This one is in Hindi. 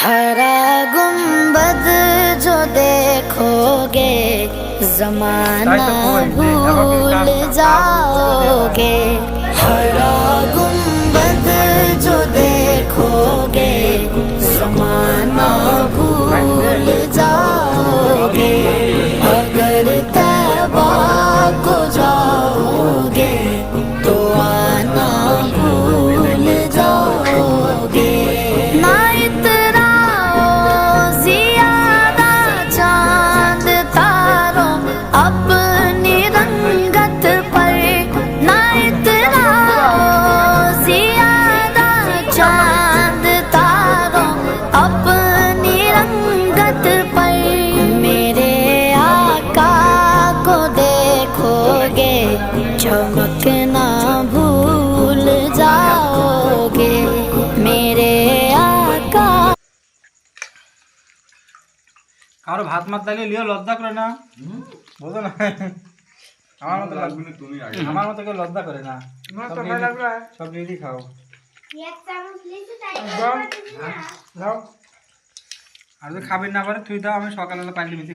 हरा गुंबद जो देखोगे जमाना भूल जाओगे। हरा गुंबद जो देखोगे जमाना भूल जाओगे। अगर तैबा को जाओगे तो आना भूल जाओगे। ना इतराओ ज़ियादा चांद तारों अपनी रंगत पर। ना इतराओ ज़ियादा चांद तारों अपनी रंगत पर। मेरे आका को देखोगे चमकना भूल जाओगे। मेरे आका কারো ভাত মাত তাইলে লিও লজ্জা করে না, বুঝো না? আমার মতো লাগবে তুমি আগে, আমার মতো কেউ লজ্জা করে না। সব নিজেই খাও। যাও আর যদি খাবেন না পারে তুই দাও, আমি সকালবেলা পানি